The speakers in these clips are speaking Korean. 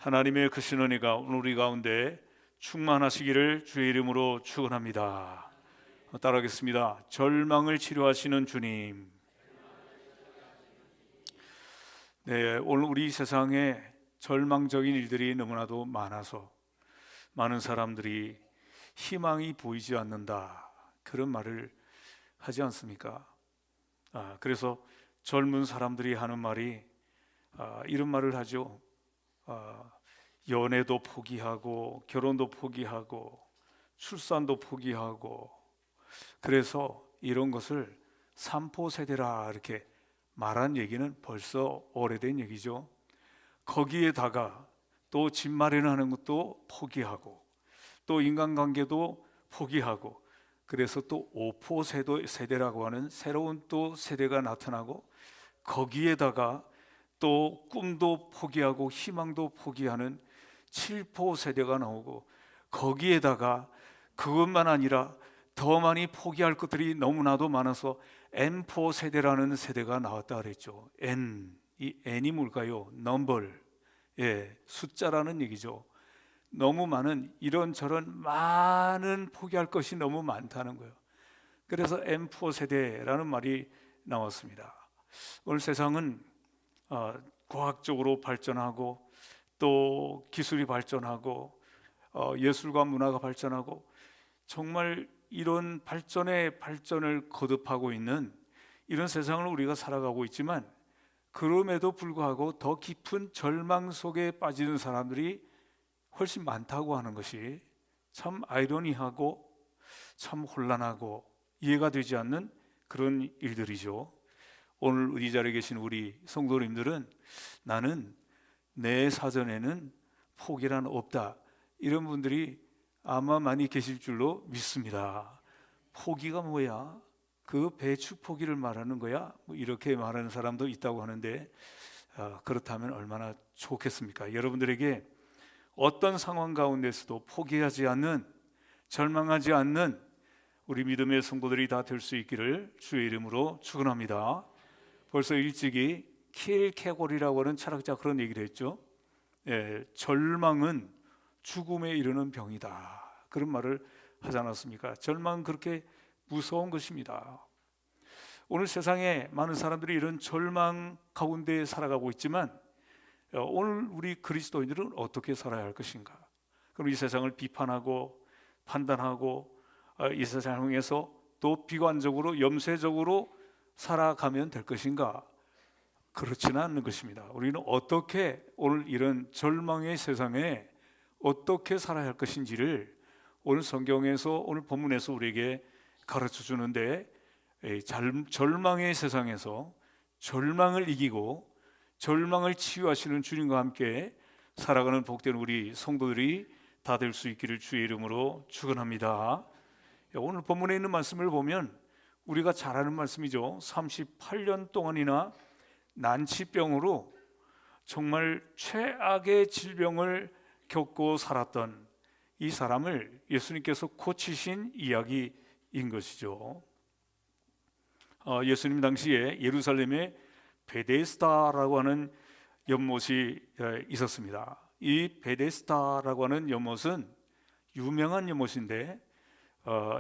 하나님의 크신 은혜가 오늘 우리 가운데 충만하시기를 주의 이름으로 축원합니다. 따라하겠습니다. 절망을 치료하시는 주님. 네, 오늘 우리 세상에 절망적인 일들이 너무나도 많아서 많은 사람들이 희망이 보이지 않는다, 그런 말을 하지 않습니까? 그래서 젊은 사람들이 하는 말이 이런 말을 하죠. 연애도 포기하고 결혼도 포기하고 출산도 포기하고, 그래서 이런 것을 삼포 세대라 이렇게 말한 얘기는 벌써 오래된 얘기죠. 거기에다가 또 집 마련하는 것도 포기하고 또 인간관계도 포기하고, 그래서 또 오포 세대라고 하는 새로운 또 세대가 나타나고, 거기에다가 또 꿈도 포기하고 희망도 포기하는 칠포 세대가 나오고, 거기에다가 그것만 아니라 더 많이 포기할 것들이 너무나도 많아서 N포 세대라는 세대가 나왔다 그랬죠. 이 N이 뭘까요? 넘버, 숫자라는 얘기죠. 너무 많은, 이런저런 많은 포기할 것이 너무 많다는 거예요. 그래서 M4 세대라는 말이 나왔습니다. 오늘 세상은 과학적으로 발전하고 또 기술이 발전하고 예술과 문화가 발전하고, 정말 이런 발전의 발전을 거듭하고 있는 이런 세상을 우리가 살아가고 있지만, 그럼에도 불구하고 더 깊은 절망 속에 빠지는 사람들이 훨씬 많다고 하는 것이 참 아이러니하고 참 혼란하고 이해가 되지 않는 그런 일들이죠. 오늘 이 자리에 계신 우리 성도님들은 나는 내 사전에는 포기란 없다, 이런 분들이 아마 많이 계실 줄로 믿습니다. 포기가 뭐야? 그 배추 포기를 말하는 거야? 이렇게 말하는 사람도 있다고 하는데, 그렇다면 얼마나 좋겠습니까? 여러분들에게 어떤 상황 가운데서도 포기하지 않는, 절망하지 않는 우리 믿음의 성도들이 다 될 수 있기를 주의 이름으로 축원합니다. 벌써 일찍이 킬케골이라고 하는 철학자 그런 얘기를 했죠. 절망은 죽음에 이르는 병이다, 그런 말을 하지 않았습니까? 절망은 그렇게 무서운 것입니다. 오늘 세상에 많은 사람들이 이런 절망 가운데 살아가고 있지만, 오늘 우리 그리스도인들은 어떻게 살아야 할 것인가? 그럼 이 세상을 비판하고 판단하고 이 세상에서 또 비관적으로 염세적으로 살아가면 될 것인가? 그렇지는 않는 것입니다. 우리는 어떻게 오늘 이런 절망의 세상에 어떻게 살아야 할 것인지를 오늘 성경에서, 오늘 본문에서 우리에게 가르쳐 주는데, 절망의 세상에서 절망을 이기고 절망을 치유하시는 주님과 함께 살아가는 복된 우리 성도들이 다 될 수 있기를 주의 이름으로 축원합니다. 오늘 본문에 있는 말씀을 보면 우리가 잘 아는 말씀이죠. 38년 동안이나 난치병으로 정말 최악의 질병을 겪고 살았던 이 사람을 예수님께서 고치신 이야기인 것이죠. 예수님 당시에 예루살렘에 베데스다라고 하는 연못이 있었습니다. 이 베데스다라고 하는 연못은 유명한 연못인데,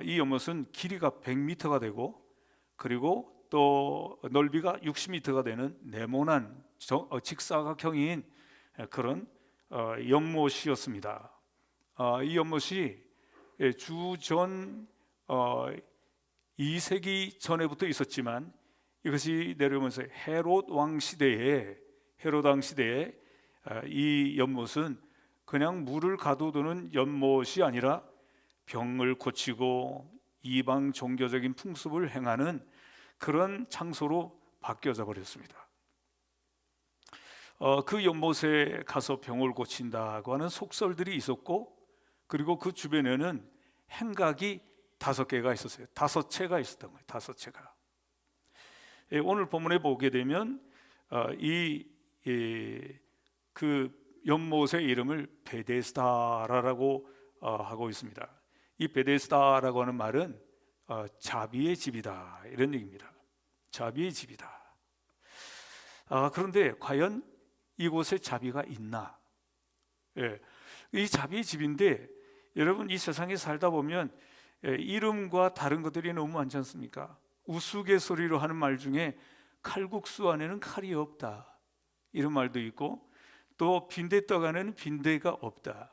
이 연못은 길이가 100m가 되고, 그리고 또 넓이가 60m가 되는 네모난 직사각형인 그런 연못이었습니다. 이 연못이 주전 2세기 전에부터 있었지만, 이것이 내려오면서 헤롯 왕 시대에 이 연못은 그냥 물을 가둬두는 연못이 아니라 병을 고치고 이방 종교적인 풍습을 행하는 그런 장소로 바뀌어져 버렸습니다. 그 연못에 가서 병을 고친다고 하는 속설들이 있었고, 그리고 그 주변에는 행각이 5개가 있었어요. 5채가 있었던 거예요. 5채가. 오늘 본문에 보게 되면 그 연못의 이름을 베데스다라고 하고 있습니다. 이 베데스다라고 하는 말은 자비의 집이다, 이런 얘기입니다. 자비의 집이다. 그런데 과연 이곳에 자비가 있나? 예, 이 자비의 집인데 여러분 이 세상에 살다 보면 이름과 다른 것들이 너무 많지 않습니까? 우스갯소리로 하는 말 중에 칼국수 안에는 칼이 없다 이런 말도 있고, 또 빈대떡 안에는 빈대가 없다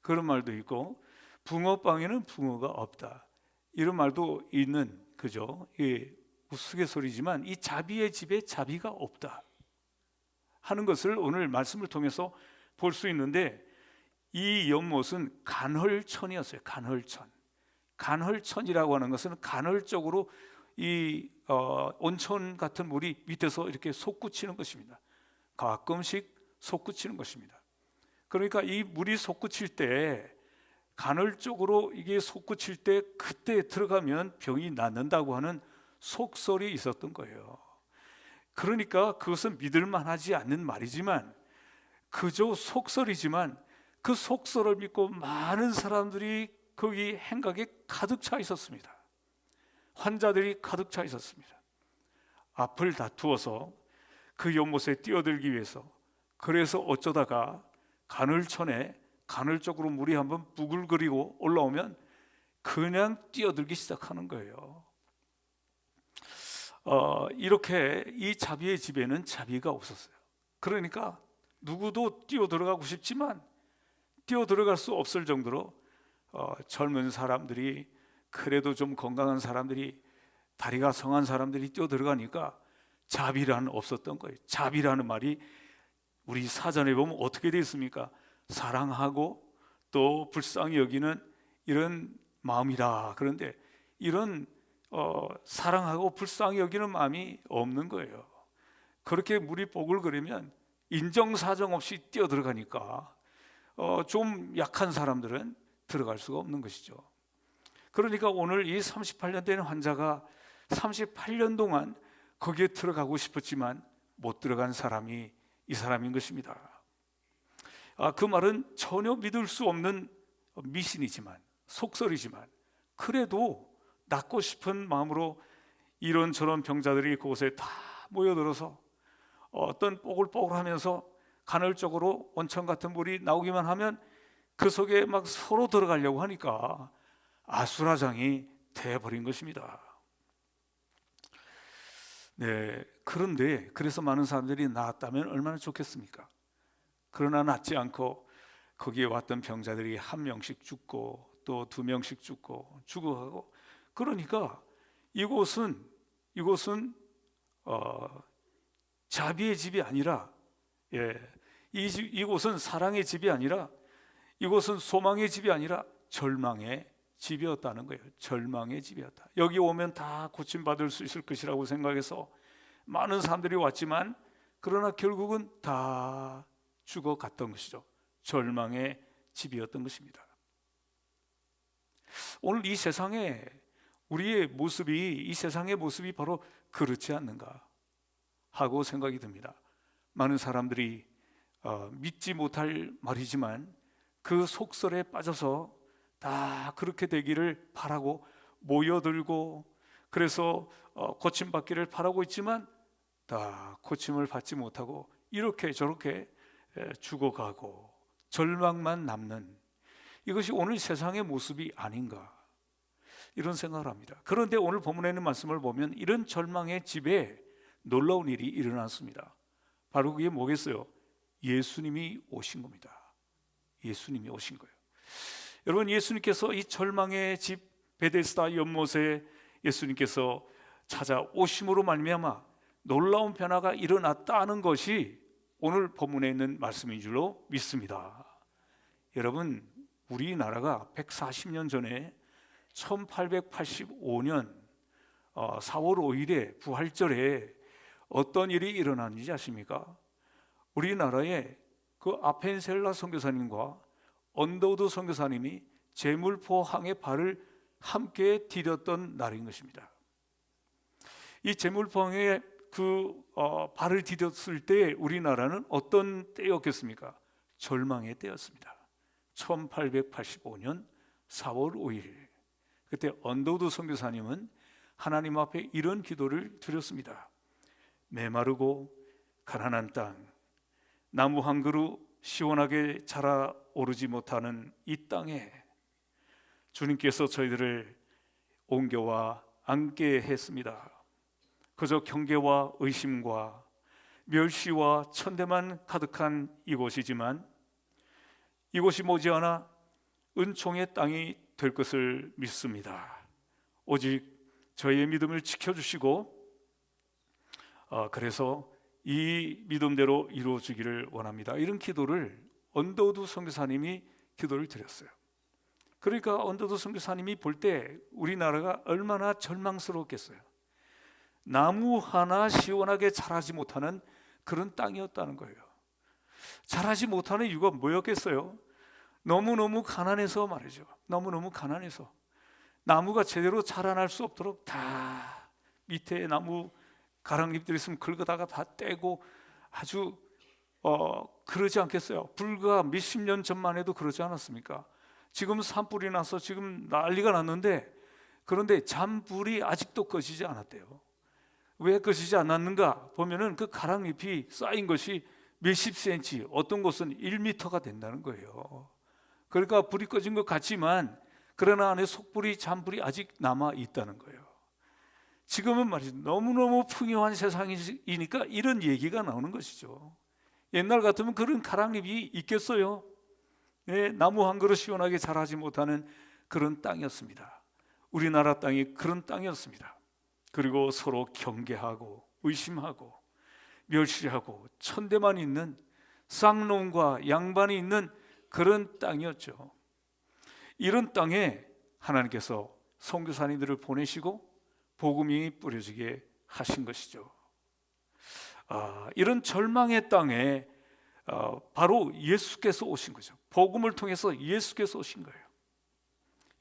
그런 말도 있고, 붕어빵에는 붕어가 없다 이런 말도 있는, 그죠? 예, 우스갯소리지만 이 자비의 집에 자비가 없다 하는 것을 오늘 말씀을 통해서 볼 수 있는데, 이 연못은 간헐천이었어요. 간헐천이라고 하는 것은 간헐적으로 이 온천 같은 물이 밑에서 이렇게 솟구치는 것입니다. 가끔씩 솟구치는 것입니다. 그러니까 이 물이 솟구칠 때, 간헐적으로 이게 솟구칠 때 그때 들어가면 병이 낫는다고 하는 속설이 있었던 거예요. 그러니까 그것은 믿을 만하지 않는 말이지만, 그저 속설이지만 그 속설을 믿고 많은 사람들이 거기 행각에 가득 차 있었습니다. 환자들이 가득 차 있었습니다. 앞을 다투어서 그 연못에 뛰어들기 위해서, 그래서 어쩌다가 간헐천에 간헐적으로 물이 한번 부글거리고 올라오면 그냥 뛰어들기 시작하는 거예요. 이렇게 이 자비의 집에는 자비가 없었어요. 그러니까 누구도 뛰어들어가고 싶지만 뛰어들어갈 수 없을 정도로 젊은 사람들이, 그래도 좀 건강한 사람들이, 다리가 성한 사람들이 뛰어들어가니까 자비라는 없었던 거예요. 자비라는 말이 우리 사전에 보면 어떻게 되어 있습니까? 사랑하고 또 불쌍히 여기는 이런 마음이라. 그런데 이런 사랑하고 불쌍히 여기는 마음이 없는 거예요. 그렇게 물이 뽀글거리면 인정사정 없이 뛰어들어가니까 좀 약한 사람들은 들어갈 수가 없는 것이죠. 그러니까 오늘 이 38년 된 환자가 38년 동안 거기에 들어가고 싶었지만 못 들어간 사람이 이 사람인 것입니다. 그 말은 전혀 믿을 수 없는 미신이지만, 속설이지만, 그래도 낫고 싶은 마음으로 이런저런 병자들이 그곳에 다 모여들어서 어떤 뽀글뽀글하면서 간헐적으로 온천 같은 물이 나오기만 하면 그 속에 막 서로 들어가려고 하니까 아수라장이 돼버린 것입니다. 네, 그런데 그래서 많은 사람들이 나았다면 얼마나 좋겠습니까? 그러나 낫지 않고 거기에 왔던 병자들이 한 명씩 죽고 또 두 명씩 죽고 죽어가고, 그러니까 이곳은 자비의 집이 아니라, 이곳은 사랑의 집이 아니라, 이곳은 소망의 집이 아니라 절망의 집이었다는 거예요. 절망의 집이었다. 여기 오면 다 고침받을 수 있을 것이라고 생각해서 많은 사람들이 왔지만, 그러나 결국은 다 죽어갔던 것이죠. 절망의 집이었던 것입니다. 오늘 이 세상에 우리의 모습이, 이 세상의 모습이 바로 그렇지 않는가 하고 생각이 듭니다. 많은 사람들이 믿지 못할 말이지만 그 속설에 빠져서 다 그렇게 되기를 바라고 모여들고, 그래서 고침받기를 바라고 있지만 다 고침을 받지 못하고 이렇게 저렇게 죽어가고 절망만 남는, 이것이 오늘 세상의 모습이 아닌가 이런 생각을 합니다. 그런데 오늘 본문에 있는 말씀을 보면 이런 절망의 집에 놀라운 일이 일어났습니다. 바로 그게 뭐겠어요? 예수님이 오신 겁니다. 예수님이 오신 거예요. 여러분, 예수님께서 이 절망의 집 베데스다 연못에 예수님께서 찾아오심으로 말미암아 놀라운 변화가 일어났다는 것이 오늘 본문에 있는 말씀인 줄로 믿습니다. 여러분, 우리나라가 140년 전에 1885년 4월 5일에 부활절에 어떤 일이 일어났는지 아십니까? 우리나라에 그 아펜셀라 선교사님과 언더우드 선교사님이 제물포항에 발을 함께 디뎠던 날인 것입니다. 이 제물포항에 발을 디뎠을 때 우리나라는 어떤 때였겠습니까? 절망의 때였습니다. 1885년 4월 5일, 그때 언더우드 선교사님은 하나님 앞에 이런 기도를 드렸습니다. 메마르고 가난한 땅, 나무 한 그루 시원하게 자라오르지 못하는 이 땅에 주님께서 저희들을 옮겨와 앉게 했습니다. 그저 경계와 의심과 멸시와 천대만 가득한 이곳이지만 이곳이 머지않아 은총의 땅이 될 것을 믿습니다. 오직 저희의 믿음을 지켜주시고 그래서 이 믿음대로 이루어지기를 원합니다. 이런 기도를 언더우드 선교사님이 기도를 드렸어요. 그러니까 언더우드 선교사님이 볼 때 우리나라가 얼마나 절망스러웠겠어요. 나무 하나 시원하게 자라지 못하는 그런 땅이었다는 거예요. 자라지 못하는 이유가 뭐였겠어요? 너무너무 가난해서 말이죠. 너무너무 가난해서 나무가 제대로 자라날 수 없도록 다 밑에 나무 가랑잎들이 있으면 긁어다가 다 떼고 아주 그러지 않겠어요? 불과 몇십 년 전만 해도 그러지 않았습니까? 지금 산불이 나서 지금 난리가 났는데, 그런데 잔불이 아직도 꺼지지 않았대요. 왜 꺼지지 않았는가 보면은 그 가랑잎이 쌓인 것이 몇십 센치, 어떤 곳은 1m가 된다는 거예요. 그러니까 불이 꺼진 것 같지만 그러나 안에 속불이 잔불이 아직 남아 있다는 거예요. 지금은 말이죠, 너무너무 풍요한 세상이니까 이런 얘기가 나오는 것이죠. 옛날 같으면 그런 가랑잎이 있겠어요? 네, 나무 한 그릇 시원하게 자라지 못하는 그런 땅이었습니다. 우리나라 땅이 그런 땅이었습니다. 그리고 서로 경계하고 의심하고 멸시하고 천대만 있는 쌍놈과 양반이 있는 그런 땅이었죠. 이런 땅에 하나님께서 선교사님들을 보내시고 복음이 뿌려지게 하신 것이죠. 이런 절망의 땅에 바로 예수께서 오신 거죠. 복음을 통해서 예수께서 오신 거예요.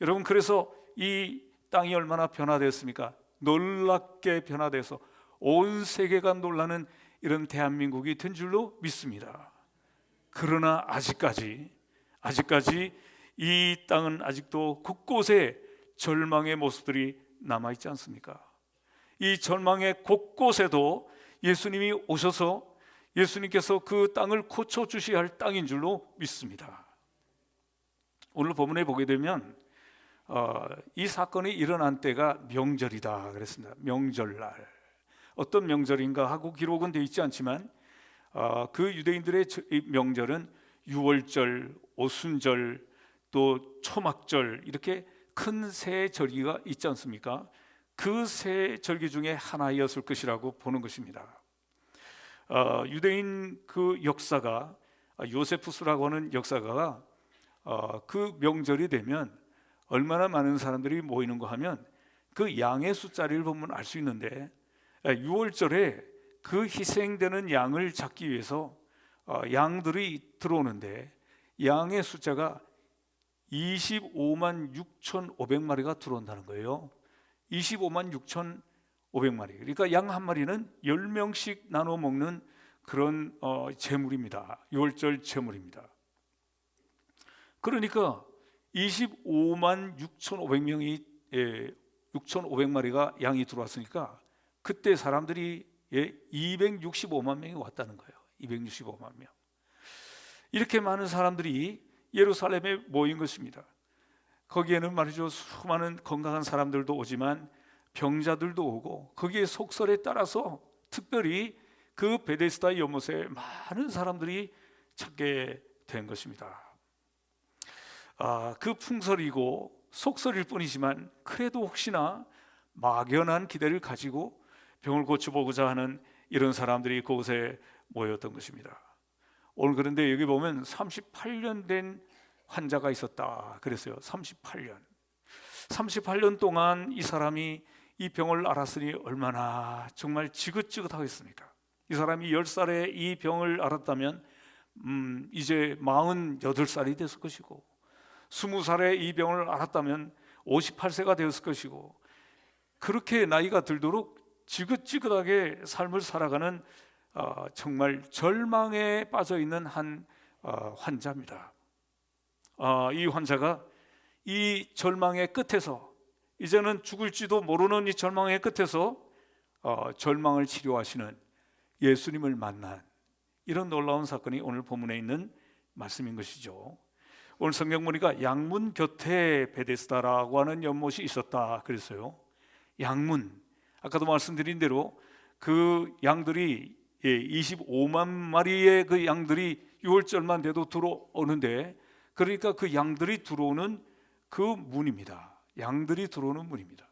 여러분, 그래서 이 땅이 얼마나 변화되었습니까? 놀랍게 변화돼서 온 세계가 놀라는 이런 대한민국이 된 줄로 믿습니다. 그러나 아직까지 이 땅은 아직도 곳곳에 절망의 모습들이 남아있지 않습니까? 이 절망의 곳곳에도 예수님이 오셔서 예수님께서 그 땅을 고쳐주셔야 할 땅인 줄로 믿습니다. 오늘 본문에 보게 되면 이 사건이 일어난 때가 명절이다 그랬습니다. 명절날, 어떤 명절인가 하고 기록은 되어 있지 않지만 그 유대인들의 명절은 유월절, 오순절, 또 초막절, 이렇게 큰 세 절기가 있지 않습니까? 그 세 절기 중에 하나였을 것이라고 보는 것입니다. 유대인 그 역사가, 요세푸스라고 하는 역사가가 그 명절이 되면 얼마나 많은 사람들이 모이는가 하면 그 양의 숫자를 보면 알 수 있는데, 6월절에 그 희생되는 양을 잡기 위해서 양들이 들어오는데 양의 숫자가 25만 6,500마리가 들어온다는 거예요. 25만 6,500마리. 그러니까 양 한 마리는 10명씩 나눠 먹는 그런 제물입니다. 6월절 제물입니다. 그러니까 25만 6,500명이 6,500마리가 양이 들어왔으니까 그때 사람들이 265만 명이 왔다는 거예요. 265만 명. 이렇게 많은 사람들이 예루살렘에 모인 것입니다. 거기에는 말이죠, 수많은 건강한 사람들도 오지만 병자들도 오고, 거기에 속설에 따라서 특별히 그 베데스다 연못에 많은 사람들이 찾게 된 것입니다. 그 풍설이고 속설일 뿐이지만 그래도 혹시나 막연한 기대를 가지고 병을 고쳐보고자 하는 이런 사람들이 그곳에 모였던 것입니다. 오늘 그런데 여기 보면 38년 된 환자가 있었다 그랬어요. 38년 동안 이 사람이 이 병을 앓았으니 얼마나 정말 지긋지긋하겠습니까? 이 사람이 10살에 이 병을 앓았다면 이제 48살이 됐을 것이고, 20살에 이 병을 앓았다면 58세가 되었을 것이고, 그렇게 나이가 들도록 지긋지긋하게 삶을 살아가는 정말 절망에 빠져있는 한 환자입니다. 이 환자가 이 절망의 끝에서, 이제는 죽을지도 모르는 이 절망의 끝에서 절망을 치료하시는 예수님을 만난 이런 놀라운 사건이 오늘 본문에 있는 말씀인 것이죠. 오늘 성경 보니까 양문 곁에 베데스다라고 하는 연못이 있었다 그랬어요. 양문, 아까도 말씀드린 대로 그 양들이 25만 마리의 그 양들이 6월절만 돼도 들어오는데, 그러니까 그 양들이 들어오는 그 문입니다. 양들이 들어오는 문입니다.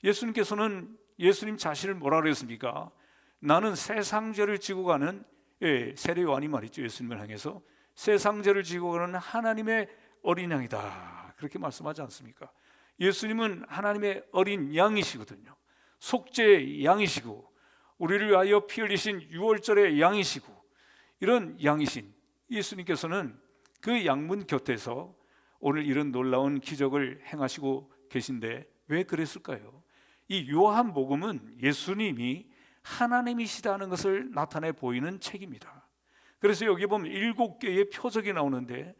예수님께서는 예수님 자신을 뭐라 그랬습니까? 나는 세상 죄를 지고 가는, 세례 요한이 말이죠. 예수님을 향해서 세상 죄를 지고 가는 하나님의 어린 양이다, 그렇게 말씀하지 않습니까? 예수님은 하나님의 어린 양이시거든요. 속죄의 양이시고 우리를 위하여 피 흘리신 유월절의 양이시고, 이런 양이신 예수님께서는 그 양문 곁에서 오늘 이런 놀라운 기적을 행하시고 계신데 왜 그랬을까요? 이 요한복음은 예수님이 하나님이시다는 것을 나타내 보이는 책입니다. 그래서 여기 보면 7개의 표적이 나오는데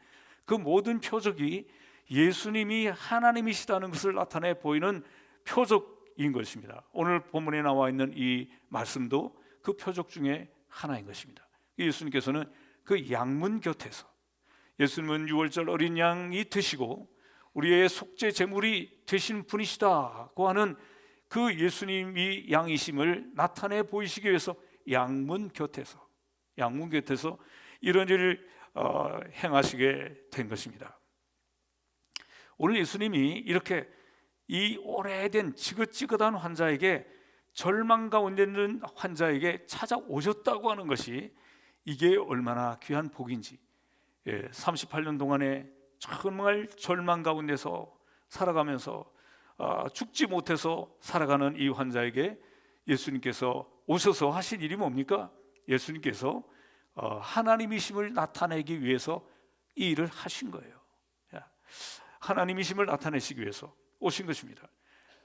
그 모든 표적이 예수님이 하나님이시다는 것을 나타내 보이는 표적인 것입니다. 오늘 본문에 나와 있는 이 말씀도 그 표적 중에 하나인 것입니다. 예수님께서는 그 양문 곁에서, 예수님은 유월절 어린 양이 되시고 우리의 속죄 제물이 되신 분이시다고 하는 그 예수님이 양이심을 나타내 보이시기 위해서 양문 곁에서 이런 일을 행하시게 된 것입니다. 오늘 예수님이 이렇게 이 오래된 지긋지긋한 환자에게, 절망 가운데 있는 환자에게 찾아오셨다고 하는 것이 이게 얼마나 귀한 복인지, 38년 동안에 정말 절망 가운데서 살아가면서 죽지 못해서 살아가는 이 환자에게 예수님께서 오셔서 하신 일이 뭡니까? 예수님께서 하나님이심을 나타내기 위해서 이 일을 하신 거예요. 하나님이심을 나타내시기 위해서 오신 것입니다.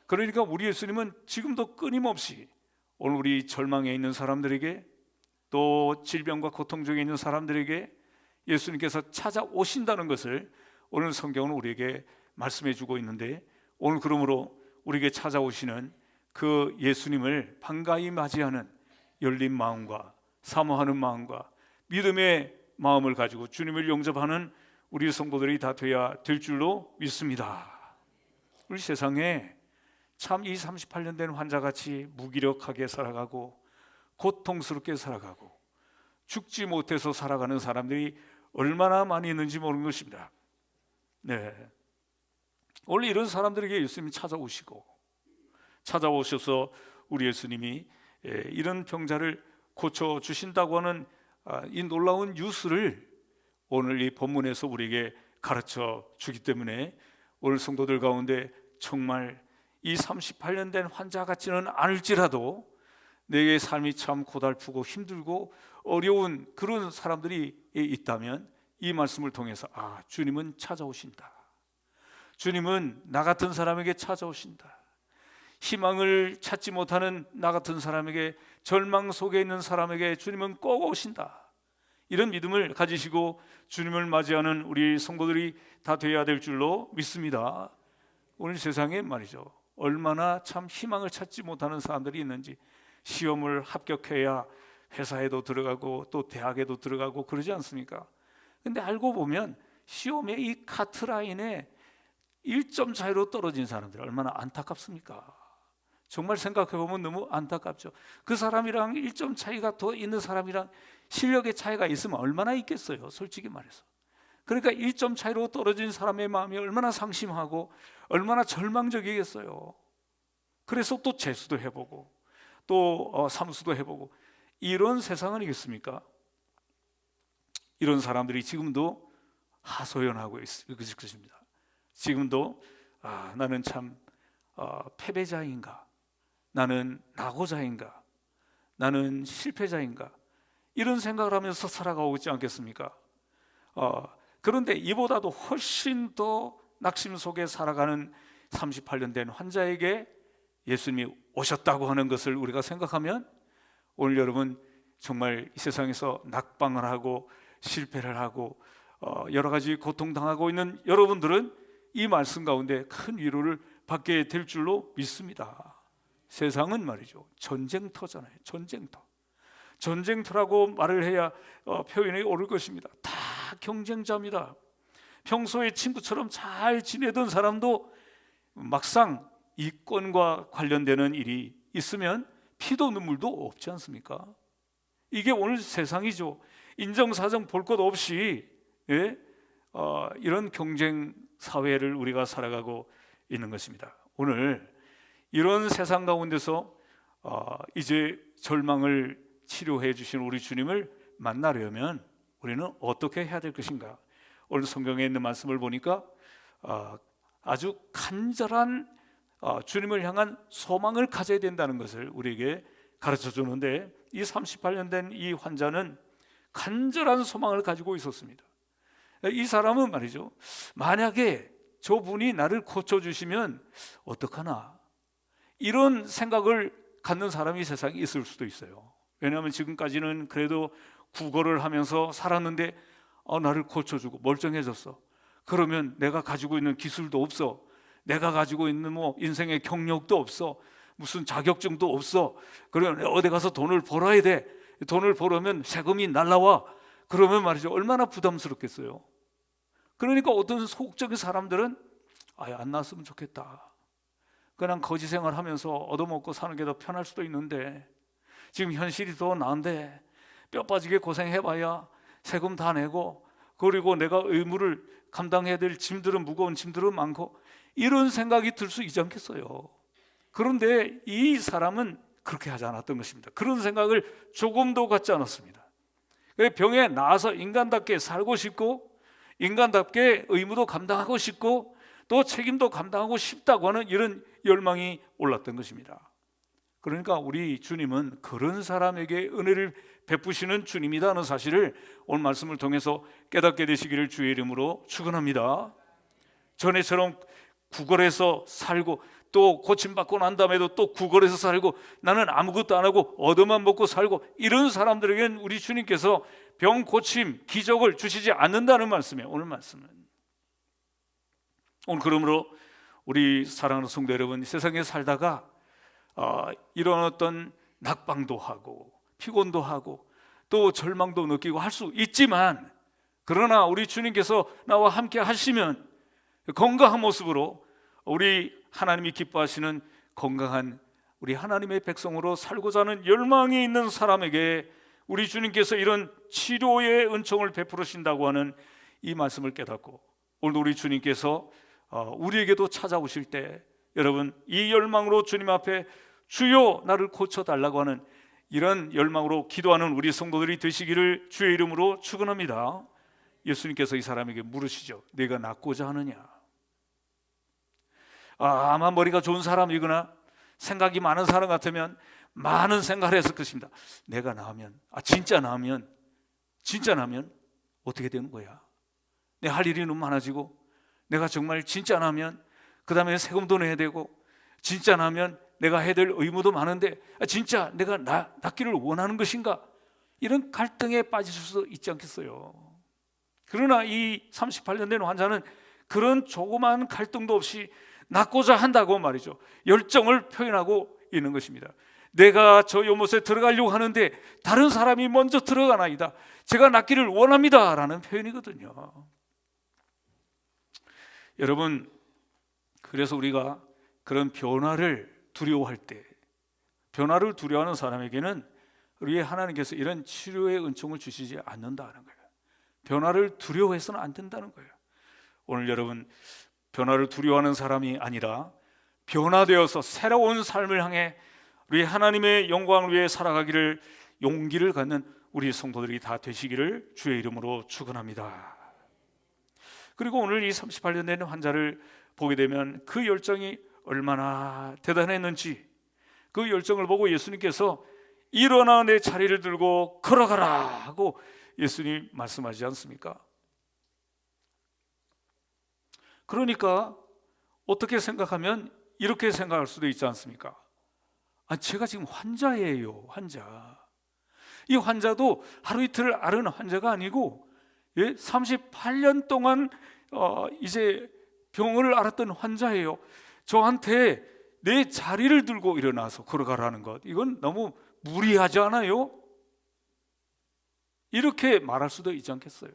그러니까 우리 예수님은 지금도 끊임없이 오늘 우리 절망에 있는 사람들에게, 또 질병과 고통 중에 있는 사람들에게 예수님께서 찾아오신다는 것을 오늘 성경은 우리에게 말씀해 주고 있는데, 오늘 그러므로 우리에게 찾아오시는 그 예수님을 반가이 맞이하는 열린 마음과 사모하는 마음과 믿음의 마음을 가지고 주님을 영접하는 우리 성도들이 다 되어야 될 줄로 믿습니다. 우리 세상에 참 이 38년 된 환자같이 무기력하게 살아가고 고통스럽게 살아가고 죽지 못해서 살아가는 사람들이 얼마나 많이 있는지 모르는 것입니다. 원래 이런 사람들에게 예수님이 찾아오셔서 우리 예수님이 이런 병자를 고쳐주신다고 하는 이 놀라운 뉴스를 오늘 이 본문에서 우리에게 가르쳐 주기 때문에 오늘 성도들 가운데 정말 이 38년 된 환자 같지는 않을지라도 내게 삶이 참 고달프고 힘들고 어려운 그런 사람들이 있다면 이 말씀을 통해서 주님은 찾아오신다, 주님은 나 같은 사람에게 찾아오신다, 희망을 찾지 못하는 나 같은 사람에게, 절망 속에 있는 사람에게 주님은 꼭 오신다, 이런 믿음을 가지시고 주님을 맞이하는 우리 성도들이 다 되어야 될 줄로 믿습니다. 오늘 세상에 말이죠, 얼마나 참 희망을 찾지 못하는 사람들이 있는지, 시험을 합격해야 회사에도 들어가고 또 대학에도 들어가고 그러지 않습니까? 근데 알고 보면 시험의 이 카트라인에 1점 차이로 떨어진 사람들 얼마나 안타깝습니까? 정말 생각해 보면 너무 안타깝죠. 그 사람이랑 1점 차이가 더 있는 사람이랑 실력의 차이가 있으면 얼마나 있겠어요, 솔직히 말해서. 그러니까 1점 차이로 떨어진 사람의 마음이 얼마나 상심하고 얼마나 절망적이겠어요. 그래서 또 재수도 해보고 또 삼수도 해보고, 이런 세상은 이겠습니까? 이런 사람들이 지금도 하소연하고 있을 것입니다. 지금도 나는 참 패배자인가, 나는 낙오자인가, 나는 실패자인가, 이런 생각을 하면서 살아가고 있지 않겠습니까? 그런데 이보다도 훨씬 더 낙심 속에 살아가는 38년 된 환자에게 예수님이 오셨다고 하는 것을 우리가 생각하면, 오늘 여러분 정말 이 세상에서 낙방을 하고 실패를 하고 여러 가지 고통당하고 있는 여러분들은 이 말씀 가운데 큰 위로를 받게 될 줄로 믿습니다. 세상은 말이죠, 전쟁터잖아요. 전쟁터라고 말을 해야 표현이 옳을 것입니다. 다 경쟁자입니다. 평소에 친구처럼 잘 지내던 사람도 막상 이권과 관련되는 일이 있으면 피도 눈물도 없지 않습니까? 이게 오늘 세상이죠. 인정사정 볼 것 없이 이런 경쟁 사회를 우리가 살아가고 있는 것입니다. 오늘 이런 세상 가운데서 이제 절망을 치료해 주신 우리 주님을 만나려면 우리는 어떻게 해야 될 것인가? 오늘 성경에 있는 말씀을 보니까 아주 간절한 주님을 향한 소망을 가져야 된다는 것을 우리에게 가르쳐 주는데, 이 38년 된 이 환자는 간절한 소망을 가지고 있었습니다. 이 사람은 말이죠, 만약에 저분이 나를 고쳐주시면 어떡하나, 이런 생각을 갖는 사람이 세상에 있을 수도 있어요. 왜냐하면 지금까지는 그래도 구걸을 하면서 살았는데 나를 고쳐주고 멀쩡해졌어. 그러면 내가 가지고 있는 기술도 없어, 내가 가지고 있는 인생의 경력도 없어, 무슨 자격증도 없어. 그러면 어디 가서 돈을 벌어야 돼. 돈을 벌으면 세금이 날라와. 그러면 말이죠, 얼마나 부담스럽겠어요. 그러니까 어떤 소극적인 사람들은 안 났으면 좋겠다, 그냥 거지 생활하면서 얻어먹고 사는 게 더 편할 수도 있는데, 지금 현실이 더 나은데 뼈 빠지게 고생해봐야 세금 다 내고, 그리고 내가 의무를 감당해야 될 짐들은, 무거운 짐들은 많고, 이런 생각이 들 수 있지 않겠어요. 그런데 이 사람은 그렇게 하지 않았던 것입니다. 그런 생각을 조금도 갖지 않았습니다. 병에 나아서 인간답게 살고 싶고, 인간답게 의무도 감당하고 싶고, 또 책임도 감당하고 싶다고 하는 이런 열망이 올랐던 것입니다. 그러니까 우리 주님은 그런 사람에게 은혜를 베푸시는 주님이라는 사실을 오늘 말씀을 통해서 깨닫게 되시기를 주의 이름으로 축원합니다. 전에처럼 구걸해서 살고, 또 고침받고 난 다음에도 또 구걸해서 살고, 나는 아무것도 안 하고 얻어만 먹고 살고, 이런 사람들에게는 우리 주님께서 병 고침, 기적을 주시지 않는다는 말씀이에요. 오늘 말씀은. 오늘 그러므로 우리 사랑하는 성도 여러분, 세상에 살다가 이런 어떤 낙방도 하고 피곤도 하고 또 절망도 느끼고 할 수 있지만, 그러나 우리 주님께서 나와 함께 하시면 건강한 모습으로 우리 하나님이 기뻐하시는 건강한 우리 하나님의 백성으로 살고자 하는 열망이 있는 사람에게 우리 주님께서 이런 치료의 은총을 베풀으신다고 하는 이 말씀을 깨닫고, 오늘 우리 주님께서 우리에게도 찾아오실 때 여러분, 이 열망으로 주님 앞에 주여 나를 고쳐달라고 하는 이런 열망으로 기도하는 우리 성도들이 되시기를 주의 이름으로 축원합니다. 예수님께서 이 사람에게 물으시죠. 내가 낫고자 하느냐? 아마 머리가 좋은 사람이거나 생각이 많은 사람 같으면 많은 생각을 했을 것입니다. 내가 나으면, 진짜 나으면 어떻게 되는 거야? 내 할 일이 너무 많아지고, 내가 정말 진짜 나으면 그 다음에 세금도 내야 되고, 진짜 나으면 내가 해야 될 의무도 많은데 진짜 내가 낫기를 원하는 것인가? 이런 갈등에 빠질 수도 있지 않겠어요. 그러나 이 38년 된 환자는 그런 조그마한 갈등도 없이 낫고자 한다고 말이죠, 열정을 표현하고 있는 것입니다. 내가 저 요못에 들어가려고 하는데 다른 사람이 먼저 들어가나이다, 제가 낫기를 원합니다 라는 표현이거든요. 여러분, 그래서 우리가 그런 변화를 두려워할 때, 변화를 두려워하는 사람에게는 우리 하나님께서 이런 치료의 은총을 주시지 않는다는 거예요. 변화를 두려워해서는 안 된다는 거예요. 오늘 여러분, 변화를 두려워하는 사람이 아니라 변화되어서 새로운 삶을 향해 우리 하나님의 영광을 위해 살아가기를 용기를 갖는 우리 성도들이 다 되시기를 주의 이름으로 축원합니다. 그리고 오늘 이 38년 된 환자를 보게 되면 그 열정이 얼마나 대단했는지, 그 열정을 보고 예수님께서 일어나 내 자리를 들고 걸어가라 하고 예수님 말씀하지 않습니까? 그러니까 어떻게 생각하면 이렇게 생각할 수도 있지 않습니까? 제가 지금 환자예요, 환자. 이 환자도 하루 이틀 앓은 환자가 아니고 38년 동안 이제 병을 앓았던 환자예요. 저한테 내 자리를 들고 일어나서 걸어가라는 것, 이건 너무 무리하지 않아요? 이렇게 말할 수도 있지 않겠어요?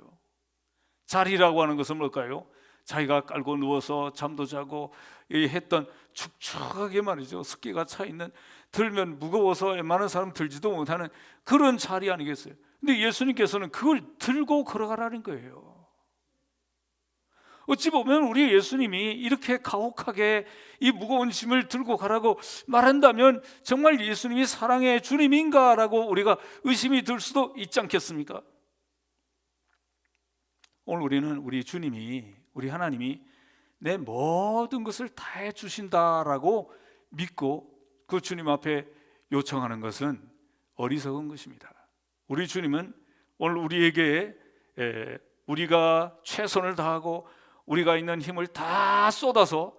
자리라고 하는 것은 뭘까요? 자기가 깔고 누워서 잠도 자고 했던 축축하게 말이죠, 습기가 차 있는, 들면 무거워서 웬만한 사람 들지도 못하는 그런 자리 아니겠어요? 근데 예수님께서는 그걸 들고 걸어가라는 거예요. 어찌 보면 우리 예수님이 이렇게 가혹하게 이 무거운 짐을 들고 가라고 말한다면 정말 예수님이 사랑의 주님인가라고 우리가 의심이 들 수도 있지 않겠습니까? 오늘 우리는 우리 주님이, 우리 하나님이 내 모든 것을 다 해주신다라고 믿고 그 주님 앞에 요청하는 것은 어리석은 것입니다. 우리 주님은 오늘 우리에게 우리가 최선을 다하고 우리가 있는 힘을 다 쏟아서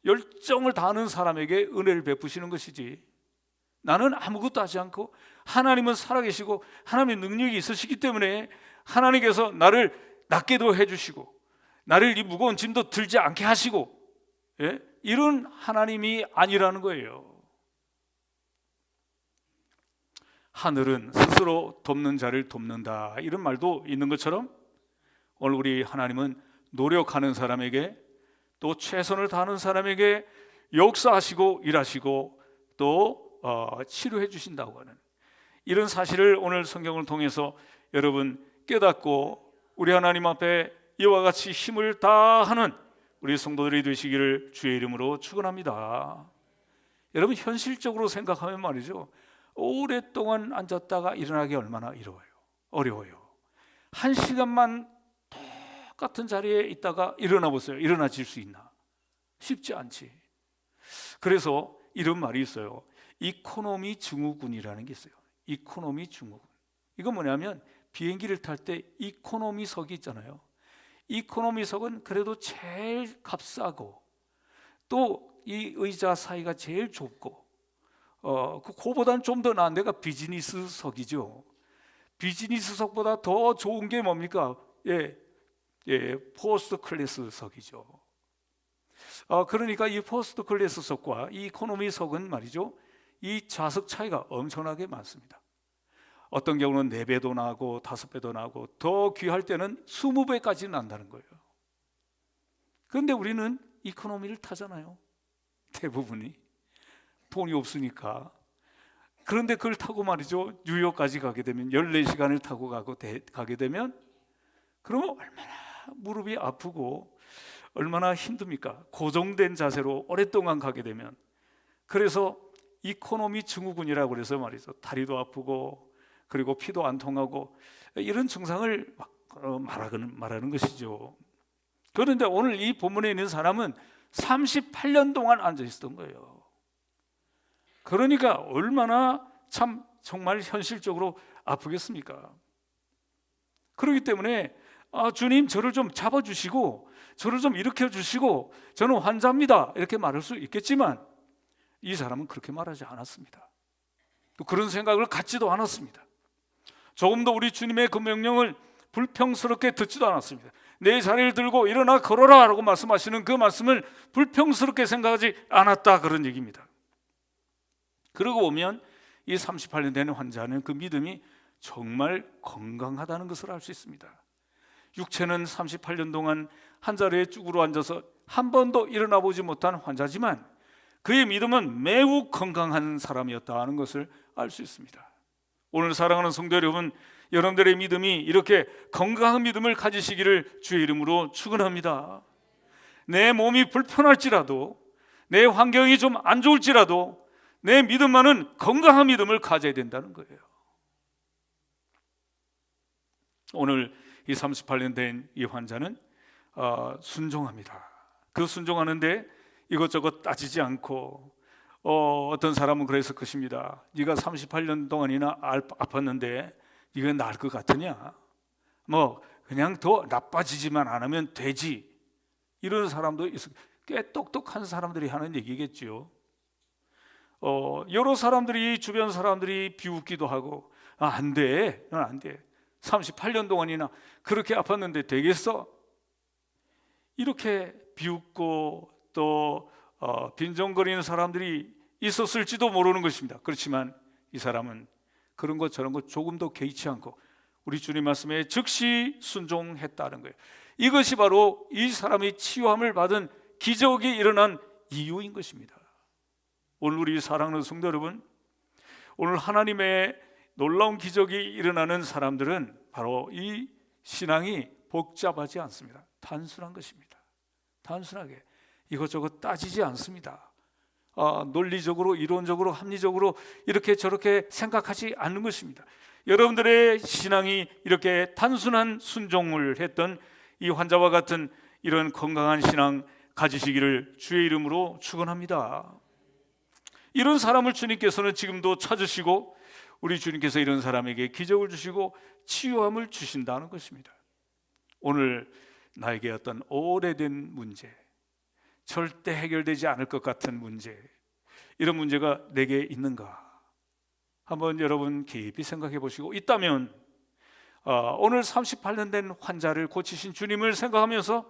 열정을 다하는 사람에게 은혜를 베푸시는 것이지, 나는 아무것도 하지 않고 하나님은 살아계시고 하나님의 능력이 있으시기 때문에 하나님께서 나를 낫게도 해주시고 나를 이 무거운 짐도 들지 않게 하시고, 이런 하나님이 아니라는 거예요. 하늘은 스스로 돕는 자를 돕는다, 이런 말도 있는 것처럼 오늘 우리 하나님은 노력하는 사람에게, 또 최선을 다하는 사람에게 역사하시고 일하시고 또 치료해 주신다고 하는 이런 사실을 오늘 성경을 통해서 여러분 깨닫고 우리 하나님 앞에 이와 같이 힘을 다하는 우리 성도들이 되시기를 주의 이름으로 축원합니다. 여러분, 현실적으로 생각하면 말이죠, 오랫동안 앉았다가 일어나기 얼마나 어려워요. 한 시간만 똑같은 자리에 있다가 일어나 보세요. 일어나질 수 있나? 쉽지 않지. 그래서 이런 말이 있어요. 이코노미 증후군이라는 게 있어요. 이코노미 증후군. 이건 뭐냐면 비행기를 탈 때 이코노미석이 있잖아요. 이코노미석은 그래도 제일 값싸고 또 이 의자 사이가 제일 좁고 그거보다는 좀 더 나은 데가 비즈니스석이죠. 비즈니스석보다 더 좋은 게 뭡니까? 퍼스트 클래스석이죠. 그러니까 이 퍼스트 클래스석과 이 이코노미석은 말이죠, 이 좌석 차이가 엄청나게 많습니다. 어떤 경우는 4배도 나고 5배도 나고 더 귀할 때는 20배까지 난다는 거예요. 그런데 우리는 이코노미를 타잖아요. 대부분이 돈이 없으니까. 그런데 그걸 타고 말이죠, 뉴욕까지 가게 되면 14시간을 타고 가게 되면 그러면 얼마나 무릎이 아프고 얼마나 힘듭니까? 고정된 자세로 오랫동안 가게 되면. 그래서 이코노미 증후군이라고 그래서 말이죠, 다리도 아프고 그리고 피도 안 통하고 이런 증상을 말하는 것이죠. 그런데 오늘 이 본문에 있는 사람은 38년 동안 앉아 있었던 거예요. 그러니까 얼마나 참 정말 현실적으로 아프겠습니까? 그렇기 때문에 주님, 저를 좀 잡아주시고 저를 좀 일으켜주시고 저는 환자입니다, 이렇게 말할 수 있겠지만 이 사람은 그렇게 말하지 않았습니다. 또 그런 생각을 갖지도 않았습니다. 조금 더 우리 주님의 그 명령을 불평스럽게 듣지도 않았습니다. 내 자리를 들고 일어나 걸어라 라고 말씀하시는 그 말씀을 불평스럽게 생각하지 않았다, 그런 얘기입니다. 그러고 보면 이 38년 된 환자는 그 믿음이 정말 건강하다는 것을 알 수 있습니다. 육체는 38년 동안 한 자리에 쭈그러 앉아서 한 번도 일어나 보지 못한 환자지만 그의 믿음은 매우 건강한 사람이었다는 것을 알 수 있습니다. 오늘 사랑하는 성도 여러분, 여러분들의 믿음이 이렇게 건강한 믿음을 가지시기를 주의 이름으로 축원합니다. 내 몸이 불편할지라도, 내 환경이 좀 안 좋을지라도 내 믿음만은 건강한 믿음을 가져야 된다는 거예요. 오늘 이 38년 된 이 환자는 순종합니다. 그 순종하는데 이것저것 따지지 않고 어떤 사람은 그랬을 것입니다. 네가 38년 동안이나 아팠는데 네가 나을 것 같으냐? 뭐 그냥 더 나빠지지만 않으면 되지. 이런 사람도 있어. 꽤 똑똑한 사람들이 하는 얘기겠죠. 여러 사람들이, 주변 사람들이 비웃기도 하고, 안 돼, 넌 안 돼. 38년 동안이나 그렇게 아팠는데 되겠어? 이렇게 비웃고 또 빈정거리는 사람들이 있었을지도 모르는 것입니다. 그렇지만 이 사람은 그런 것 저런 것 조금도 개의치 않고 우리 주님 말씀에 즉시 순종했다는 거예요. 이것이 바로 이 사람이 치유함을 받은 기적이 일어난 이유인 것입니다. 오늘 우리 사랑하는 성도 여러분, 오늘 하나님의 놀라운 기적이 일어나는 사람들은 바로 이 신앙이 복잡하지 않습니다. 단순한 것입니다. 단순하게 이것저것 따지지 않습니다. 논리적으로, 이론적으로, 합리적으로 이렇게 저렇게 생각하지 않는 것입니다. 여러분들의 신앙이 이렇게 단순한 순종을 했던 이 환자와 같은 이런 건강한 신앙 가지시기를 주의 이름으로 축원합니다. 이런 사람을 주님께서는 지금도 찾으시고 우리 주님께서 이런 사람에게 기적을 주시고 치유함을 주신다는 것입니다. 오늘 나에게 어떤 오래된 문제, 절대 해결되지 않을 것 같은 문제, 이런 문제가 내게 있는가? 한번 여러분 깊이 생각해 보시고, 있다면 오늘 38년 된 환자를 고치신 주님을 생각하면서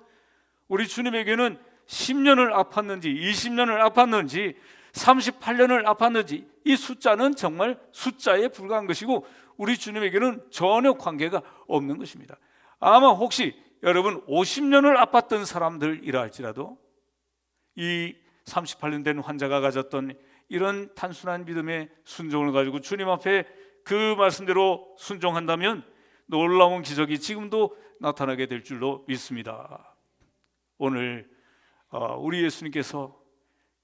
우리 주님에게는 10년을 아팠는지 20년을 아팠는지 38년을 아팠는지 이 숫자는 정말 숫자에 불과한 것이고 우리 주님에게는 전혀 관계가 없는 것입니다. 아마 혹시 여러분 50년을 아팠던 사람들이라 할지라도 이 38년 된 환자가 가졌던 이런 단순한 믿음의 순종을 가지고 주님 앞에 그 말씀대로 순종한다면 놀라운 기적이 지금도 나타나게 될 줄로 믿습니다. 오늘 우리 예수님께서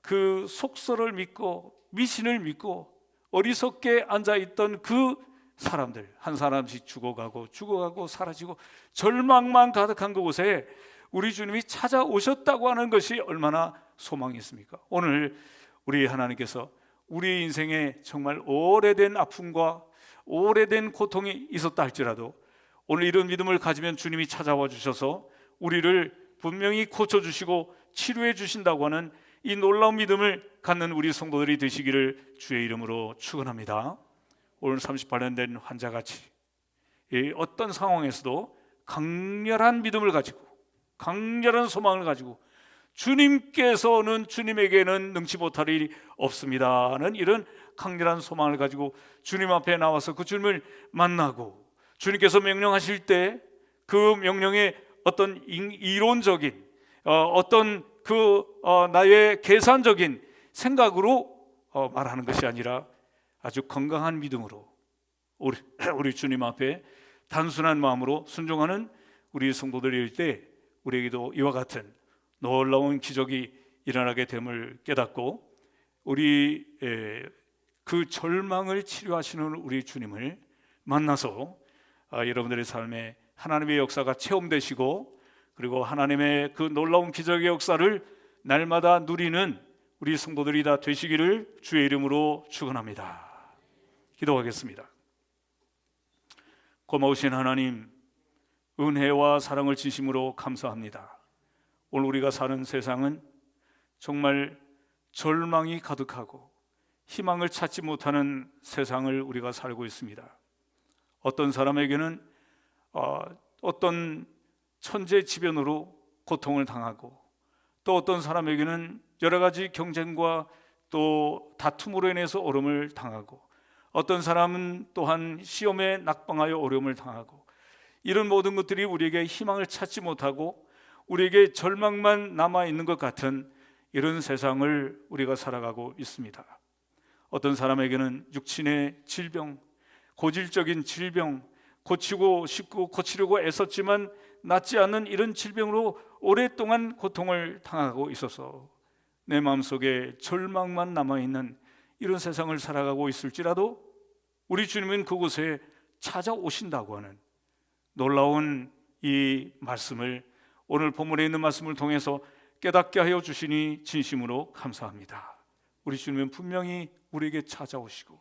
그 속설을 믿고 미신을 믿고 어리석게 앉아있던 그 사람들 한 사람씩 죽어가고 사라지고 절망만 가득한 그곳에 우리 주님이 찾아오셨다고 하는 것이 얼마나 소망이 있습니까? 오늘 우리 하나님께서 우리 인생에 정말 오래된 아픔과 오래된 고통이 있었다 할지라도 오늘 이런 믿음을 가지면 주님이 찾아와 주셔서 우리를 분명히 고쳐주시고 치료해 주신다고 하는 이 놀라운 믿음을 갖는 우리 성도들이 되시기를 주의 이름으로 축원합니다. 오늘 38년 된 환자같이 어떤 상황에서도 강렬한 믿음을 가지고 강렬한 소망을 가지고 주님에게는 능치 못할 일이 없습니다는 이런 강렬한 소망을 가지고 주님 앞에 나와서 그 주님을 만나고 주님께서 명령하실 때 그 명령에 어떤 이론적인 어떤 나의 계산적인 생각으로 말하는 것이 아니라 아주 건강한 믿음으로 우리 주님 앞에 단순한 마음으로 순종하는 우리 성도들일 때 우리에게도 이와 같은 놀라운 기적이 일어나게 됨을 깨닫고 우리 그 절망을 치료하시는 우리 주님을 만나서 여러분들의 삶에 하나님의 역사가 체험되시고 그리고 하나님의 그 놀라운 기적의 역사를 날마다 누리는 우리 성도들이 다 되시기를 주의 이름으로 축원합니다. 기도하겠습니다. 고마우신 하나님, 은혜와 사랑을 진심으로 감사합니다. 오늘 우리가 사는 세상은 정말 절망이 가득하고 희망을 찾지 못하는 세상을 우리가 살고 있습니다. 어떤 사람에게는 어떤 천재지변으로 고통을 당하고 또 어떤 사람에게는 여러 가지 경쟁과 또 다툼으로 인해서 어려움을 당하고 어떤 사람은 또한 시험에 낙방하여 어려움을 당하고 이런 모든 것들이 우리에게 희망을 찾지 못하고 우리에게 절망만 남아있는 것 같은 이런 세상을 우리가 살아가고 있습니다. 어떤 사람에게는 육신의 질병, 고질적인 질병, 고치고 싶고 고치려고 애썼지만 낫지 않는 이런 질병으로 오랫동안 고통을 당하고 있어서 내 마음속에 절망만 남아있는 이런 세상을 살아가고 있을지라도 우리 주님은 그곳에 찾아오신다고 하는 놀라운 이 말씀을 오늘 본문에 있는 말씀을 통해서 깨닫게 하여 주시니 진심으로 감사합니다. 우리 주님은 분명히 우리에게 찾아오시고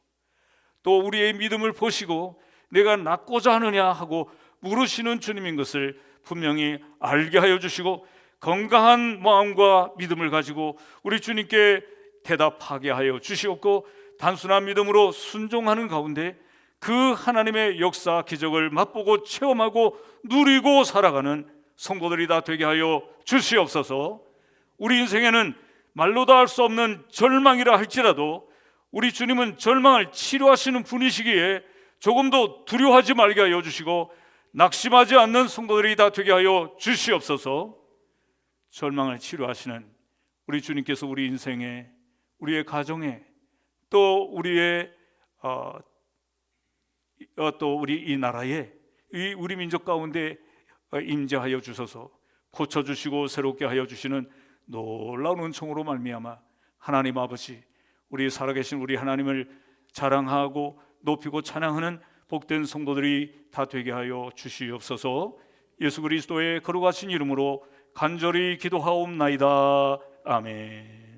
또 우리의 믿음을 보시고 내가 낫고자 하느냐 하고 물으시는 주님인 것을 분명히 알게 하여 주시고 건강한 마음과 믿음을 가지고 우리 주님께 대답하게 하여 주시옵고 단순한 믿음으로 순종하는 가운데 그 하나님의 역사 기적을 맛보고 체험하고 누리고 살아가는 성도들이 다 되게 하여 주시옵소서. 우리 인생에는 말로 다 할 수 없는 절망이라 할지라도 우리 주님은 절망을 치료하시는 분이시기에 조금도 두려워하지 말게 하여 주시고 낙심하지 않는 성도들이 다 되게 하여 주시옵소서. 절망을 치료하시는 우리 주님께서 우리 인생에, 우리의 가정에, 또 우리의 또 우리 이 나라에, 우리 민족 가운데 임재하여 주셔서 고쳐주시고 새롭게 하여 주시는 놀라운 은총으로 말미암아 하나님 아버지, 우리 살아계신 우리 하나님을 자랑하고 높이고 찬양하는 복된 성도들이 다 되게 하여 주시옵소서. 예수 그리스도의 거룩하신 이름으로 간절히 기도하옵나이다. 아멘.